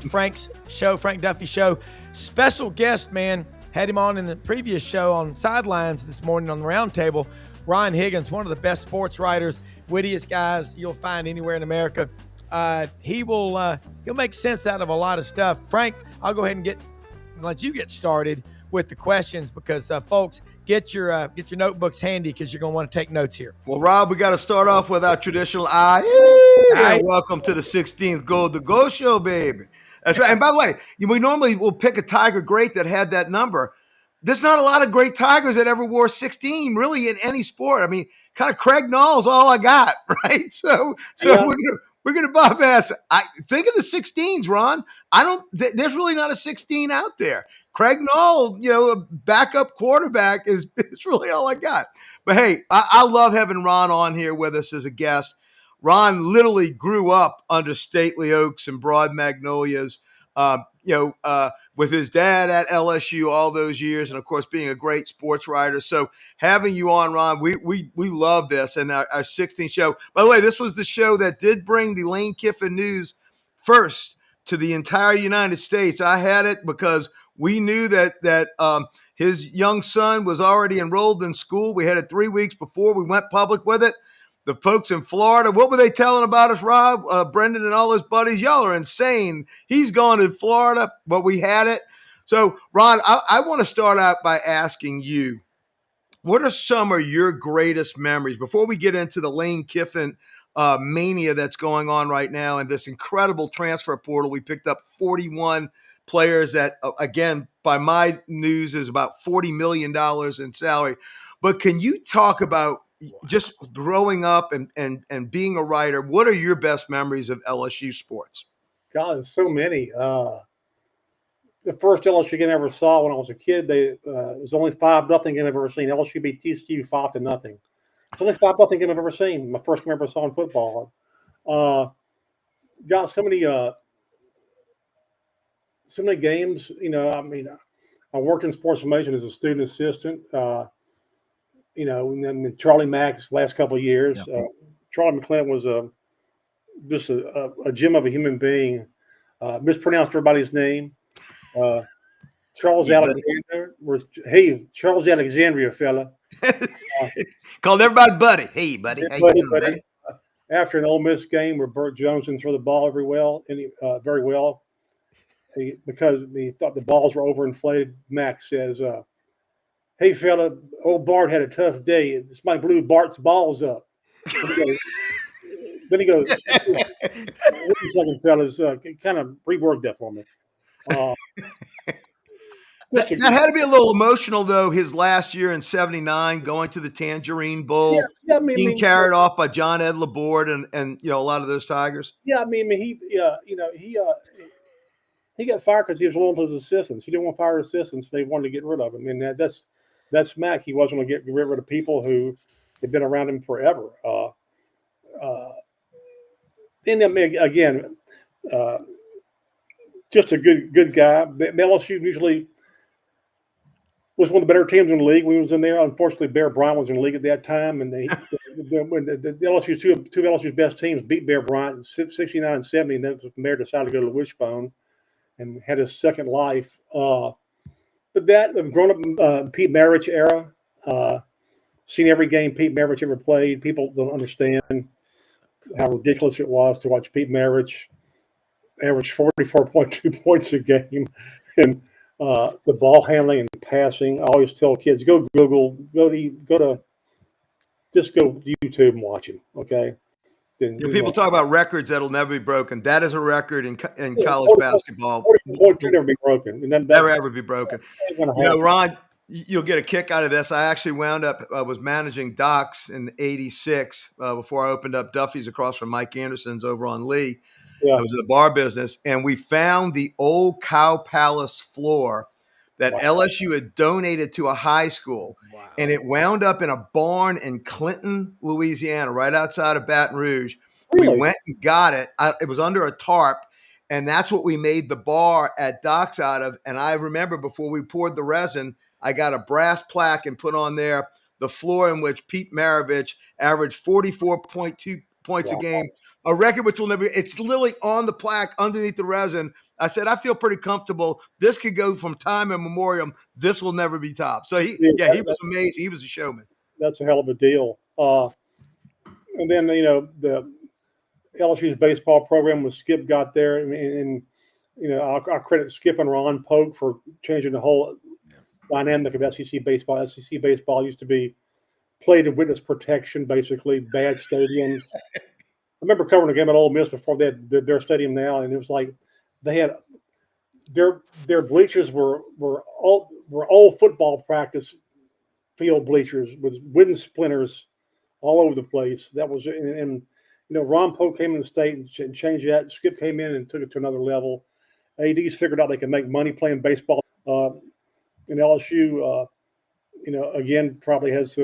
is Frank's show, Frank Duffy Show. Special guest, man. Had him on in the previous show on Sidelines this morning on the Roundtable. Ron Higgins, one of the best sports writers, wittiest guys you'll find anywhere in America. He'll make sense out of a lot of stuff. Frank, I'll go ahead and let you get started with the questions because, folks, get your notebooks handy because you're going to want to take notes here. Well, Rob, we got to start off with our traditional welcome to the 16th Gold to Go show, baby. That's right. And by the way, we normally will pick a Tiger great that had that number. There's not a lot of great Tigers that ever wore 16, really, in any sport. I mean, kind of Craig Knoll's all I got, right? So yeah. We're gonna bypass. I think of the 16s, Ron. There's really not a 16 out there. Craig Knoll, a backup quarterback is really all I got. But hey, I love having Ron on here with us as a guest. Ron literally grew up under stately oaks and broad magnolias, with his dad at LSU all those years, and of course being a great sports writer. So having you on, Ron, we love this and our 16th show. By the way, this was the show that did bring the Lane Kiffin news first to the entire United States. I had it because we knew that his young son was already enrolled in school. We had it 3 weeks before we went public with it. The folks in Florida, what were they telling about us, Rob? Brendan and all his buddies, y'all are insane. He's gone to Florida, but we had it. So, Ron, I want to start out by asking you, what are some of your greatest memories before we get into the Lane Kiffin mania that's going on right now and this incredible transfer portal? We picked up 41 players that, again, by my news, is about $40 million in salary. But can you talk about just growing up and being a writer? What are your best memories of LSU sports? God, there's so many. The first LSU game I ever saw when I was a kid, it was only 5-0 game I've ever seen. LSU beat TCU 5-0. It's only 5-0 game I've ever seen. My first game I ever saw in football. Got so many games. I worked in sports information as a student assistant. And then Charlie Mack's last couple of years. Yep. Charlie McClellan was just a gem of a human being. Mispronounced everybody's name. Charles Alexander was, hey, Charles Alexandria fella. Called everybody buddy. Hey, buddy. How you doing, buddy? After an Ole Miss game where Burt Jones didn't throw the ball very well, because he thought the balls were overinflated, Mack says, hey, fella, old Bart had a tough day. This might blew Bart's balls up. Then he goes, wait a second, fellas, kind of rework that for me. That had to be a little emotional, though, his last year in 79, going to the Tangerine Bowl, being carried off by John Ed Laborde and a lot of those Tigers. Yeah, he got fired because he was loyal to his assistants. He didn't want to fire assistants. They wanted to get rid of him. And that's Mack. He wasn't going to get rid of people who had been around him forever. And then again, just a good guy. LSU usually was one of the better teams in the league when he was in there. Unfortunately, Bear Bryant was in the league at that time, and when the LSU two of LSU's best teams beat Bear Bryant in 69 and 70, and then Bear decided to go to the Wishbone and had his second life. But that, growing up in Pete Maravich era, seen every game Pete Maravich ever played. People don't understand how ridiculous it was to watch Pete Maravich average 44.2 points a game. And the ball handling and passing, I always tell kids, go Google, go to YouTube and watch him, okay? Then, people talk about records that'll never be broken. That is a record in college basketball. Will never be broken. Never ever be broken. Ron, you'll get a kick out of this. I actually wound up, I was managing Doc's in '86 before I opened up Duffy's across from Mike Anderson's over on Lee. Yeah. I was in the bar business, and we found the old Cow Palace floor that LSU had donated to a high school. Wow. And it wound up in a barn in Clinton, Louisiana, right outside of Baton Rouge. Really? We went and got it. It was under a tarp, and that's what we made the bar at Doc's out of. And I remember before we poured the resin, I got a brass plaque and put on there the floor in which Pete Maravich averaged 44.2 points a game, a record which will never. It's literally on the plaque underneath the resin. I said I feel pretty comfortable. This could go from time immemorial. This will never be topped. So he was amazing. He was a showman. That's a hell of a deal. And then the LSU's baseball program with Skip got there, and I'll credit Skip and Ron Polk for changing the whole dynamic of SEC baseball. SEC baseball used to be played in witness protection, basically bad stadiums. I remember covering a game at Ole Miss before they had their stadium now, and it was like they had their bleachers were old football practice field bleachers with wooden splinters all over the place. That was and Ron Poe came in the state and changed that. Skip came in and took it to another level. ADs figured out they could make money playing baseball. And LSU, again, probably does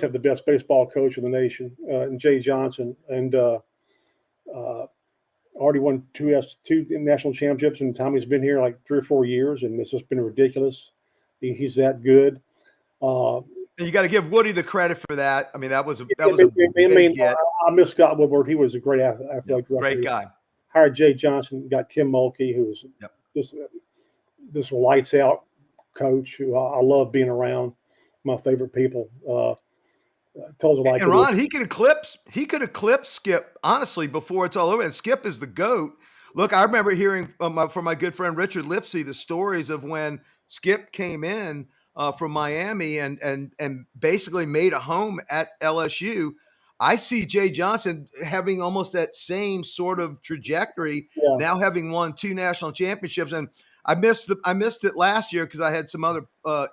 have the best baseball coach in the nation, and Jay Johnson, and already won two national championships in the time he's been here, like 3 or 4 years, and it's just been ridiculous. He's that good. And you got to give Woody the credit for that. I mean, that was a big get. I miss Scott Woodward. He was a great athletic director. Great guy. Hired Jay Johnson, got Kim Mulkey, who was this lights out coach who I love being around. My favorite people. Tells a lot. And Ron, he could eclipse Skip, honestly, before it's all over. And Skip is the GOAT. Look, I remember hearing from my good friend Richard Lipsey the stories of when Skip came in from Miami and basically made a home at LSU. I see Jay Johnson having almost that same sort of trajectory, now having won 2 national championships. And I missed it last year because I had some other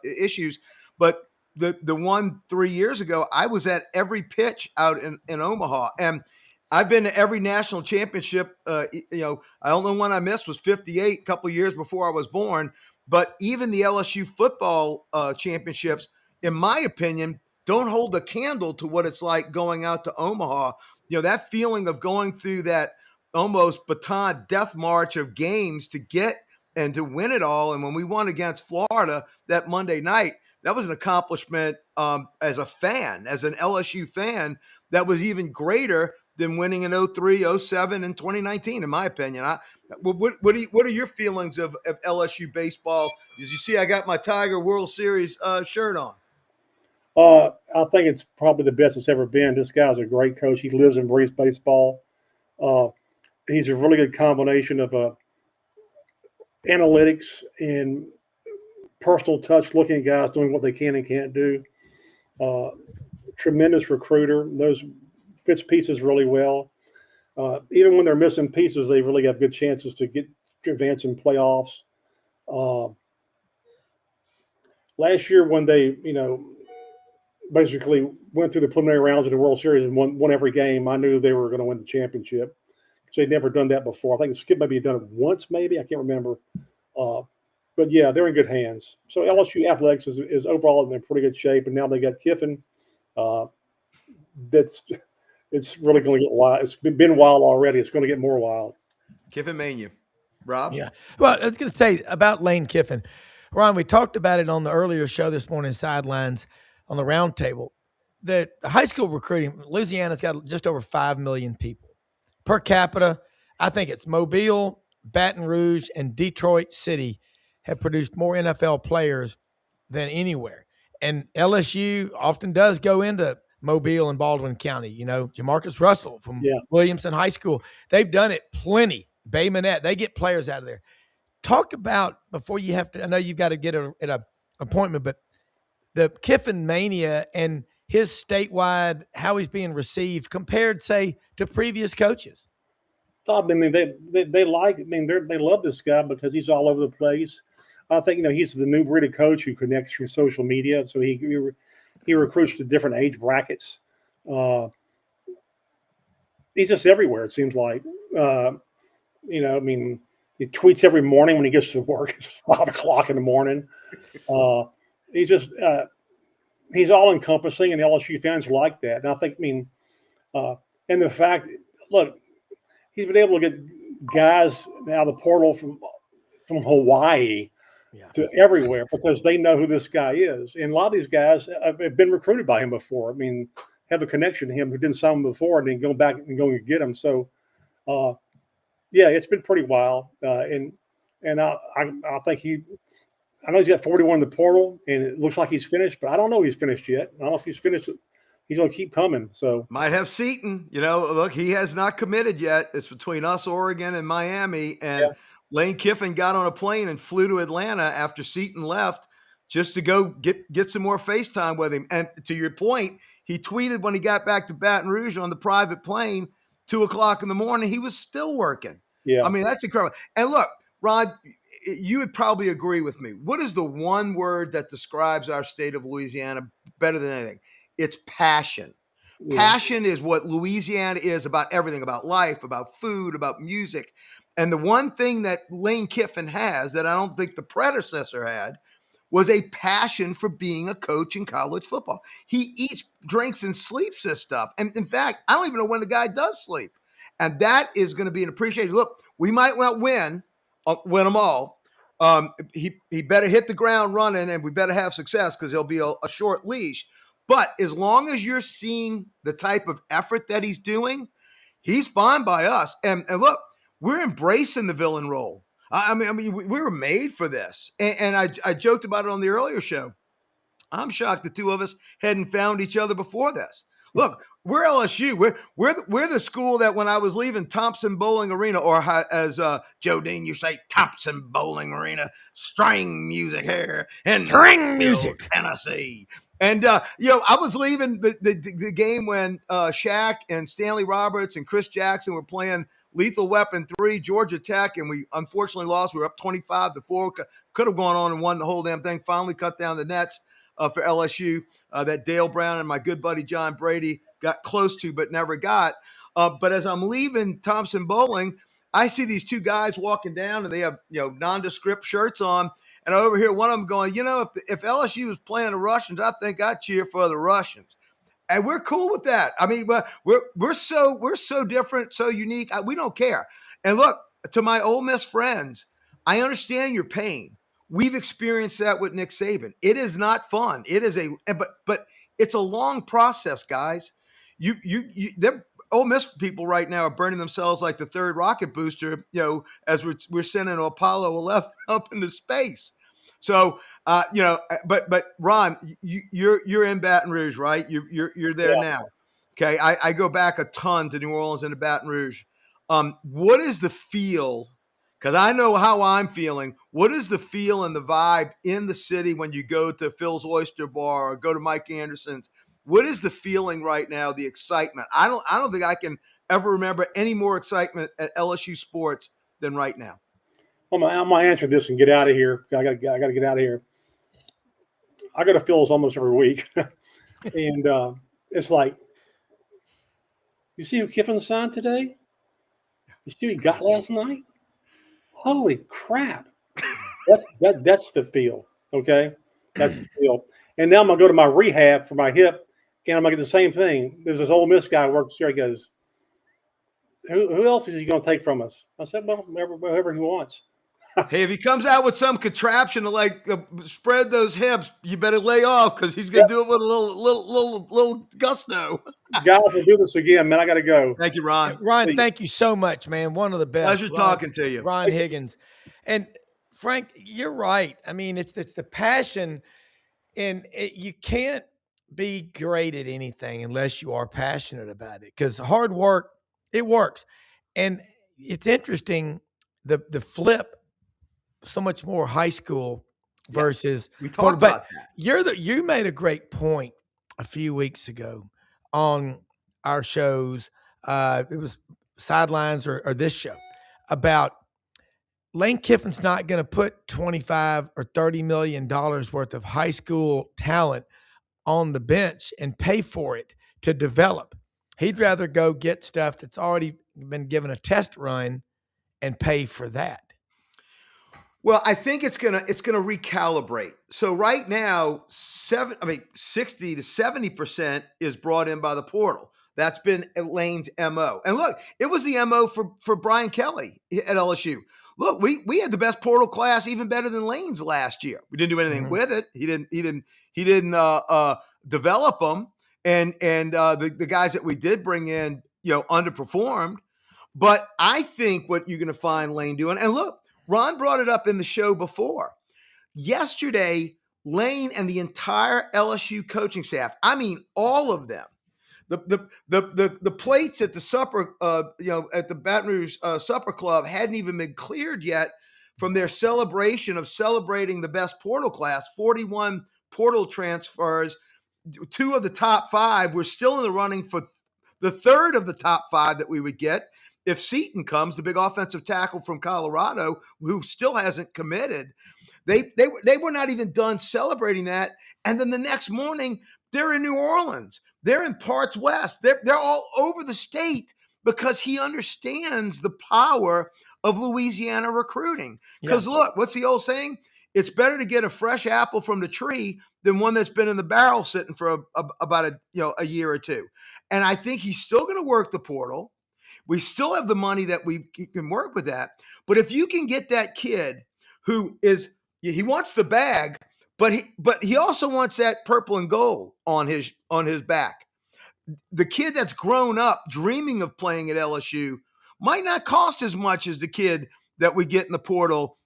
issues. But the one 3 years ago, I was at every pitch out in Omaha. And I've been to every national championship. I only one I missed was 58, a couple of years before I was born. But even the LSU football championships, in my opinion, don't hold a candle to what it's like going out to Omaha. That feeling of going through that almost baton death march of games to get and to win it all. And when we won against Florida that Monday night, that was an accomplishment as a fan, as an LSU fan, that was even greater than winning in 03, 07, and 2019, in my opinion. What are your feelings of LSU baseball? As you see, I got my Tiger World Series shirt on. I think it's probably the best it's ever been. This guy's a great coach. He lives and breathes baseball. He's a really good combination of analytics and personal touch, looking at guys doing what they can and can't do. Tremendous recruiter. Those fits pieces really well. Even when they're missing pieces, they really have good chances to advance in playoffs. Last year, when they, basically went through the preliminary rounds of the World Series and won every game, I knew they were going to win the championship because they'd never done that before. I think Skip maybe had done it once, maybe. I can't remember. But, yeah, they're in good hands. So LSU athletics is overall in pretty good shape, and now they got Kiffin. It's really going to get wild. It's been wild already. It's going to get more wild. Kiffin mania. Rob? Yeah. Well, I was going to say about Lane Kiffin. Ron, we talked about it on the earlier show this morning, Sidelines, on the roundtable. The high school recruiting, Louisiana's got just over 5 million people. Per capita, I think it's Mobile, Baton Rouge, and Detroit City have produced more NFL players than anywhere. And LSU often does go into Mobile and Baldwin County. Jamarcus Russell from Williamson High School. They've done it plenty. Bay Minette, they get players out of there. Talk about, before you have to, I know you've got to get at an appointment, but the Kiffin mania and his statewide, how he's being received compared, say, to previous coaches. I mean, they love this guy because he's all over the place. I think, he's the new breed of coach who connects through social media. So he recruits to different age brackets. He's just everywhere, it seems like. He tweets every morning when he gets to work. It's 5 o'clock in the morning. He's all encompassing, and LSU fans like that. And I think, and the fact, look, he's been able to get guys out of the portal from Hawaii to everywhere because they know who this guy is. And a lot of these guys have been recruited by him before. have a connection to him who didn't sign him before, and then go back and go and get him. So, yeah, it's been pretty wild. And I think I know he's got 41 in the portal, and it looks like he's finished, but I don't know if he's finished yet. I don't know if he's finished. He's going to keep coming. So might have Seton. Look, he has not committed yet. It's between us, Oregon, and Miami. And Lane Kiffin got on a plane and flew to Atlanta after Seton left just to go get some more FaceTime with him. And to your point, he tweeted when he got back to Baton Rouge on the private plane, 2:00 in the morning, he was still working. Yeah. I mean, that's incredible. And look, Rod, you would probably agree with me. What is the one word that describes our state of Louisiana better than anything? It's passion. Yeah. Passion is what Louisiana is about everything, about life, about food, about music. And the one thing that Lane Kiffin has that I don't think the predecessor had was a passion for being a coach in college football. He eats, drinks, and sleeps this stuff. And in fact, I don't even know when the guy does sleep. And that is going to be an appreciation. Look, we might not win them all. He better hit the ground running, and we better have success because there'll be a short leash. But as long as you're seeing the type of effort that he's doing, he's fine by us. And look, we're embracing the villain role. I mean, we were made for this. And I joked about it on the earlier show. I'm shocked the two of us hadn't found each other before this. Look, we're LSU. We're the school that when I was leaving Thompson Bowling Arena, or as Joe Dean, you say Thompson Bowling Arena, string music here in string music, Tennessee. And I was leaving the game when Shaq and Stanley Roberts and Chris Jackson were playing Lethal Weapon 3, Georgia Tech, and we unfortunately lost. We were up 25-4. Could have gone on and won the whole damn thing. Finally cut down the nets for LSU that Dale Brown and my good buddy John Brady got close to but never got. But as I'm leaving Thompson Bowling, I see these two guys walking down, and they have nondescript shirts on. And I overhear one of them going, if LSU was playing the Russians, I think I'd cheer for the Russians. And we're cool with that. I mean, we're so different, so unique. We don't care. And look, to my Ole Miss friends, I understand your pain. We've experienced that with Nick Saban. It is not fun. It is but it's a long process, guys. They're Ole Miss people right now are burning themselves like the third rocket booster, as we're sending Apollo 11 up into space. So, but Ron, you're in Baton Rouge, right? You're there now. Okay. I go back a ton to New Orleans and to Baton Rouge. What is the feel? Because I know how I'm feeling. What is the feel and the vibe in the city when you go to Phil's Oyster Bar or go to Mike Anderson's? What is the feeling right now? The excitement. I don't think I can ever remember any more excitement at LSU sports than right now. I'm gonna answer this and get out of here. I gotta get out of here. I go to Phil's almost every week, and it's like, you see who Kiffin signed today? You see who he got last night? Holy crap! That's the feel. Okay, that's the feel. And now I'm gonna go to my rehab for my hip, and I'm gonna get the same thing. There's this Ole Miss guy who works here. He goes, "Who else is he gonna take from us?" I said, "Well, whoever he wants." Hey, if he comes out with some contraption to spread those hips, you better lay off because he's gonna do it with a little gusto. Guys, we'll do this again, man. I gotta go. Thank you, Ron. Ron, thank you so much, man. One of the best. Pleasure talking to you, Ron Higgins. And Frank, you're right. I mean, it's the passion, and you can't be great at anything unless you are passionate about it. Because hard work, it works, and it's interesting the flip. So much more high school versus we talked about that. You made a great point a few weeks ago on our shows. It was Sidelines or this show about Lane Kiffin's not going to put $25 or $30 million worth of high school talent on the bench and pay for it to develop. He'd rather go get stuff that's already been given a test run and pay for that. Well, I think it's gonna recalibrate. So right now, 60 to 70% is brought in by the portal. That's been Lane's MO. And look, it was the MO for Brian Kelly at LSU. Look, we had the best portal class, even better than Lane's last year. We didn't do anything with it. He didn't develop them. and the guys that we did bring in, underperformed. But I think what you're going to find Lane doing, and look, Ron brought it up in the show before. Yesterday, Lane and the entire LSU coaching staff, I mean, all of them, the plates at the supper, at the Baton Rouge Supper Club hadn't even been cleared yet from their celebration of celebrating the best portal class, 41 portal transfers. 2 of the top 5 were still in the running for the 3rd of the top 5 that we would get if Seton comes, the big offensive tackle from Colorado, who still hasn't committed. They were not even done celebrating that. And then the next morning, they're in New Orleans. They're in parts west. They're all over the state because he understands the power of Louisiana recruiting. Because look, what's the old saying? It's better to get a fresh apple from the tree than one that's been in the barrel sitting for about a year or two. And I think he's still going to work the portal. We still have the money that we can work with that. But if you can get that kid who he wants the bag, but he also wants that purple and gold on his back. The kid that's grown up dreaming of playing at LSU might not cost as much as the kid that we get in the portal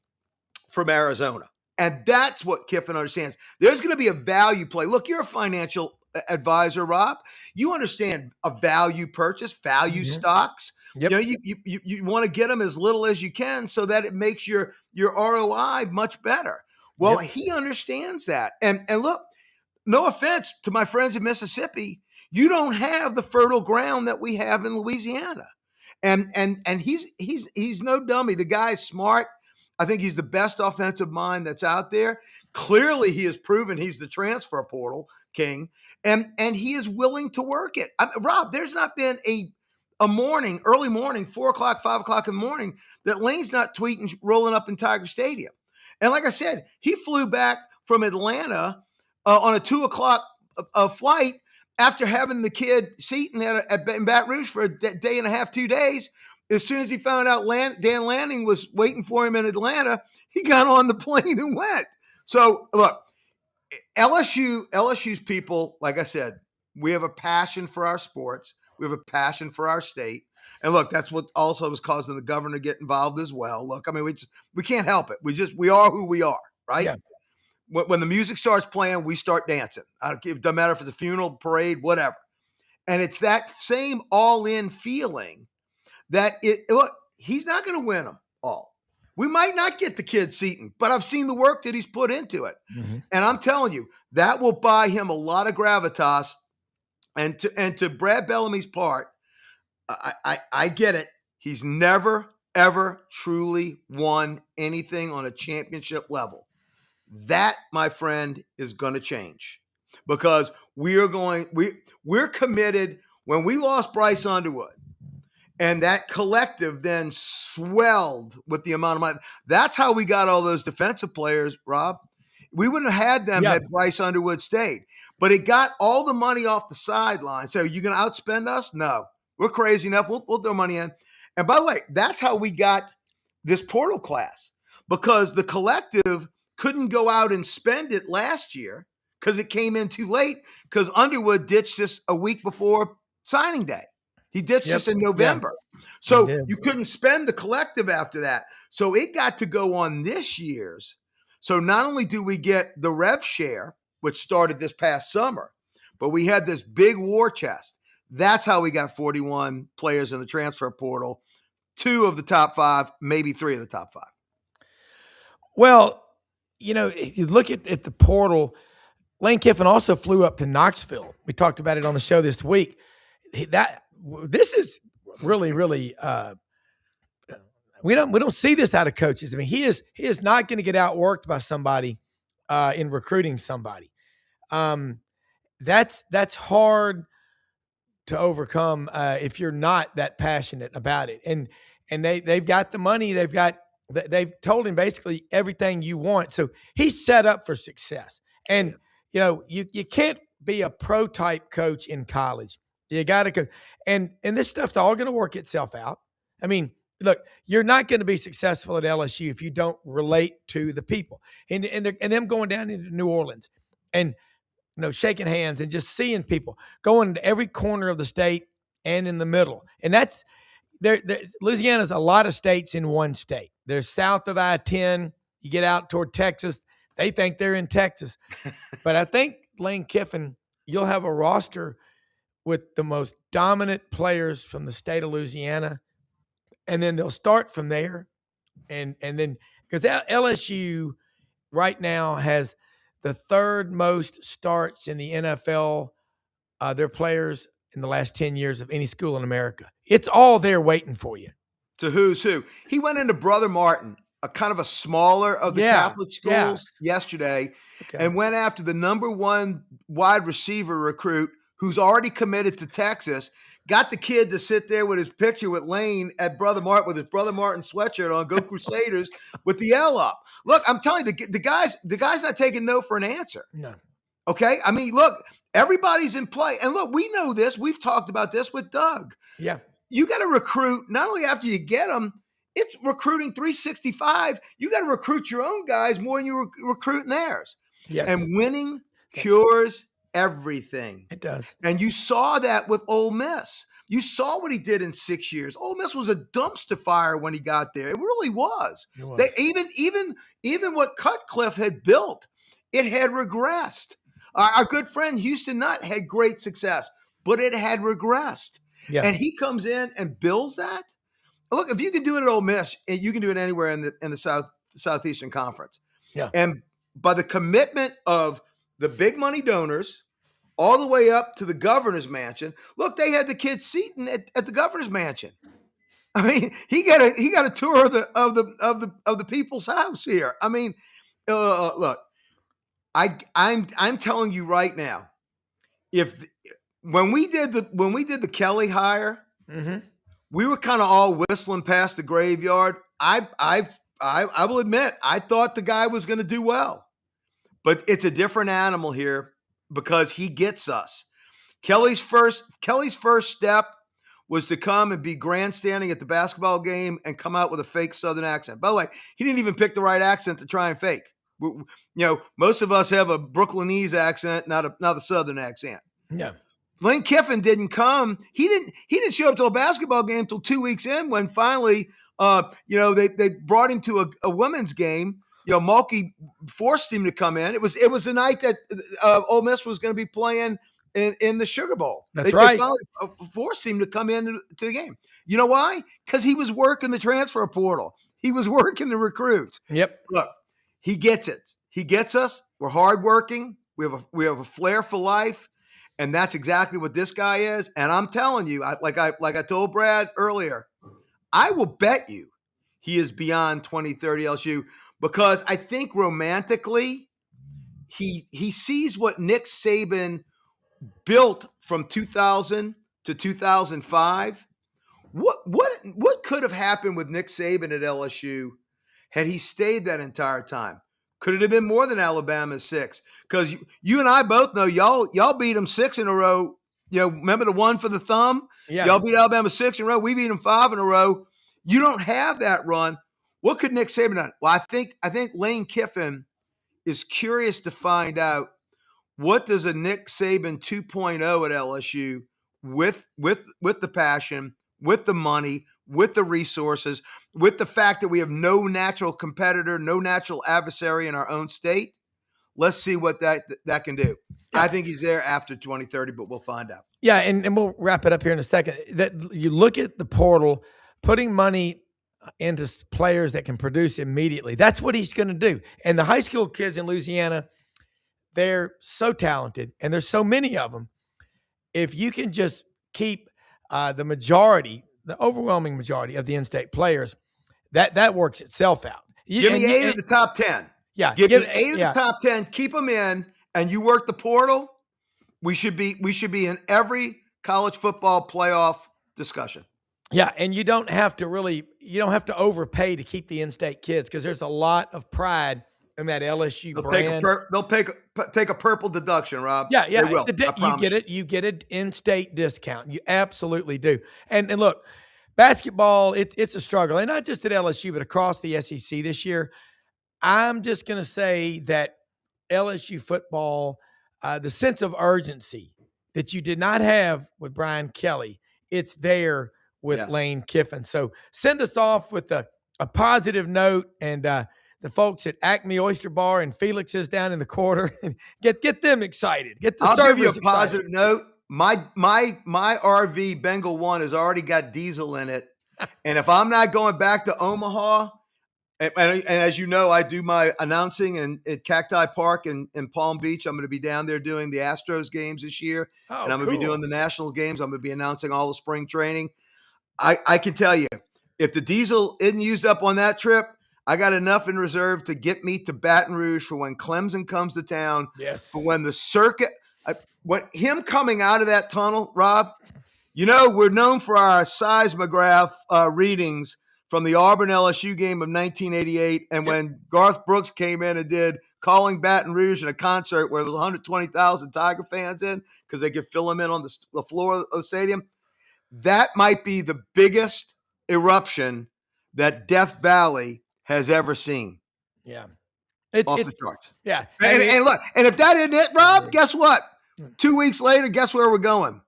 from Arizona. And that's what Kiffin understands. There's going to be a value play. Look, you're a financial advisor, Rob. You understand a value purchase, value stocks. Yep. You want to get them as little as you can so that it makes your ROI much better. Well, he understands that. And look, no offense to my friends in Mississippi, you don't have the fertile ground that we have in Louisiana. And he's no dummy. The guy's smart. I think he's the best offensive mind that's out there. Clearly, he has proven he's the transfer portal king, and he is willing to work it. Rob, there's not been early morning, 4 o'clock, 5 o'clock in the morning, that Lane's not tweeting, rolling up in Tiger Stadium. And like I said, he flew back from Atlanta on a 2 o'clock flight after having the kid Seton in Baton Rouge for a day and a half, 2 days. As soon as he found out Dan Lanning was waiting for him in Atlanta, he got on the plane and went. So, look, LSU's people, like I said, we have a passion for our sports. We have a passion for our state. And look, that's what also was causing the governor to get involved as well. Look, I mean, we can't help it. We are who we are, right? Yeah. When the music starts playing, we start dancing. It doesn't matter if it's a funeral, parade, whatever. And it's that same all-in feeling that look, he's not going to win them all. We might not get the kid Seton, but I've seen the work that he's put into it. Mm-hmm. And I'm telling you, that will buy him a lot of gravitas. And to Brad Bellamy's part, I get it. He's never, ever truly won anything on a championship level. That, my friend, is going to change because we're committed. When we lost Bryce Underwood, and that collective then swelled with the amount of money. That's how we got all those defensive players, Rob. We wouldn't have had them had Bryce Underwood stayed. But it got all the money off the sideline. So you're going to outspend us? No. We're crazy enough. We'll throw money in. And by the way, that's how we got this portal class because the collective couldn't go out and spend it last year because it came in too late because Underwood ditched us a week before signing day. He ditched us in November. Yeah. So you couldn't spend the collective after that. So it got to go on this year's. So not only do we get the rev share, which started this past summer, but we had this big war chest. That's how we got 41 players in the transfer portal, 2 of the top 5, maybe 3 of the top 5. Well, if you look at the portal, Lane Kiffin also flew up to Knoxville. We talked about it on the show this week. This is really, really we don't see this out of coaches. I mean, he is not going to get outworked by somebody in recruiting somebody. That's hard to overcome if you're not that passionate about it. And they've got the money. They've told him basically everything you want. So he's set up for success. And you can't be a pro type coach in college. You got to go. And this stuff's all going to work itself out. I mean, look, you're not going to be successful at LSU if you don't relate to the people. And them going down into New Orleans. And shaking hands and just seeing people going to every corner of the state and in the middle. And that's Louisiana's a lot of states in one state. They're south of I-10. You get out toward Texas, they think they're in Texas. But I think Lane Kiffin, you'll have a roster with the most dominant players from the state of Louisiana, and then they'll start from there. And then because LSU right now has the third most starts in the NFL, their players in the last 10 years of any school in America. It's all there waiting for you. To who's who. He went into Brother Martin, a kind of a smaller of the Catholic schools yesterday, and went after the number one wide receiver recruit who's already committed to Texas. Got the kid to sit there with his picture with Lane at Brother Martin with his Brother Martin sweatshirt on, go Crusaders, with the L up. Look, I'm telling you, the guy's not taking no for an answer. No. Okay? I mean, look, everybody's in play. And look, we know this. We've talked about this with Doug. Yeah. You got to recruit not only after you get them, it's recruiting 365. You got to recruit your own guys more than you're recruiting theirs. Yes. And winning cures everything. It does. And you saw that with Ole Miss. You saw what he did in 6 years. Ole Miss was a dumpster fire when he got there. It really was. It was. They even what Cutcliffe had built, it had regressed. Our good friend Houston Nutt had great success, but it had regressed. Yeah. And he comes in and builds that. Look, if you can do it at Ole Miss, you can do it anywhere in the Southeastern Conference. Yeah. And by the commitment of the big money donors, all the way up to the governor's mansion. Look, they had the kids seating at the governor's mansion. I mean, he got a tour of the people's house here. I mean, look, I'm telling you right now, when we did the Kelly hire, we were kind of all whistling past the graveyard. I will admit, I thought the guy was going to do well, but it's a different animal here because he gets us. Kelly's first step was to come and be grandstanding at the basketball game and come out with a fake Southern accent. By the way, he didn't even pick the right accent to try and fake. Most of us have a Brooklynese accent, not a Southern accent. No. Lane Kiffin didn't come. He didn't show up to a basketball game until 2 weeks in when finally, they brought him to a women's game. Mulkey forced him to come in. It was the night that Ole Miss was going to be playing in the Sugar Bowl. That's right. They finally forced him to come in to the game. You know why? Because he was working the transfer portal. He was working the recruits. Yep. Look, he gets it. He gets us. We're hardworking. We have a flair for life. And that's exactly what this guy is. And I'm telling you, like I told Brad earlier, I will bet you he is beyond 2030 LSU because I think romantically he sees what Nick Saban built from 2000 to 2005. What could have happened with Nick Saban at LSU had he stayed that entire time? Could it have been more than Alabama's 6? Because you and I both know y'all beat them 6 in a row. Remember the one for the thumb? Yeah. Y'all beat Alabama 6 in a row. We beat them 5 in a row. You don't have that run. What could Nick Saban have done? Well, I think Lane Kiffin is curious to find out what does a Nick Saban 2.0 at LSU with the passion, with the money, with the resources, with the fact that we have no natural competitor, no natural adversary in our own state. Let's see what that can do. I think he's there after 2030, but we'll find out. Yeah, and we'll wrap it up here in a second. That you look at the portal, putting money into players that can produce immediately. That's what he's going to do. And the high school kids in Louisiana, they're so talented, and there's so many of them. If you can just keep the overwhelming majority of the in-state players, that works itself out. Give me 8 of the top 10. Yeah. Give me 8 of the top 10, keep them in, and you work the portal, we should be in every college football playoff discussion. Yeah, and you don't have to overpay to keep the in-state kids because there's a lot of pride in that LSU brand. They'll take a purple deduction, Rob. Yeah. They will. You get an in-state discount. You absolutely do. And look, basketball, it's a struggle, and not just at LSU, but across the SEC this year. I'm just going to say that LSU football, the sense of urgency that you did not have with Brian Kelly, it's there with Lane Kiffin. So send us off with a positive note, and the folks at Acme Oyster Bar and Felix's down in the quarter, get them excited. Get the servers give you a excited. positive note. My RV Bengal One has already got diesel in it, and if I'm not going back to Omaha, and as you know, I do my announcing at Cacti Park in Palm Beach. I'm going to be down there doing the Astros games this year, and I'm going to be doing the Nationals games. I'm going to be announcing all the spring training. I can tell you, if the diesel isn't used up on that trip, I got enough in reserve to get me to Baton Rouge for when Clemson comes to town. Yes. For when the circuit, when him coming out of that tunnel, Rob, you know, we're known for our seismograph readings from the Auburn LSU game of 1988. And when Garth Brooks came in and did Calling Baton Rouge in a concert where there was 120,000 Tiger fans in because they could fill them in on the floor of the stadium. That might be the biggest eruption that Death Valley has ever seen. Yeah. Off the charts. Yeah. And look, and if that isn't it, Rob, guess what? 2 weeks later, guess where we're going?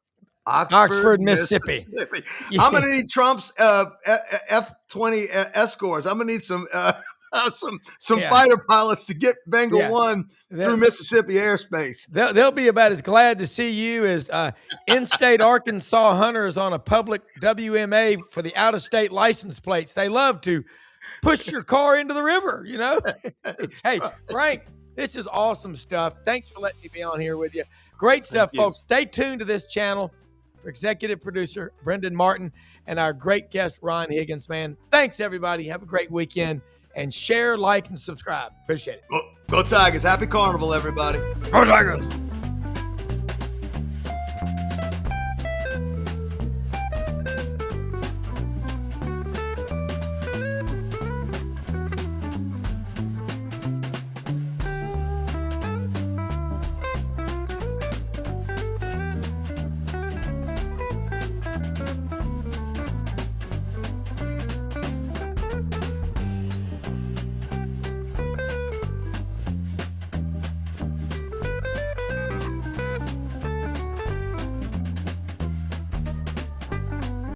Oxford, Mississippi. I'm going to need Trump's F-20 escorts. I'm going to need some fighter pilots to get Bengal One through Mississippi airspace. They'll be about as glad to see you as in-state Arkansas hunters on a public WMA for the out-of-state license plates. They love to push your car into the river, you know? Hey, Frank, this is awesome stuff. Thanks for letting me be on here with you. Great stuff, folks. Stay tuned to this channel for executive producer Brendan Martin and our great guest, Ron Higgins, man. Thanks, everybody. Have a great weekend. And share, like, and subscribe. Appreciate it. Go Tigers. Happy Carnival, everybody. Go Tigers.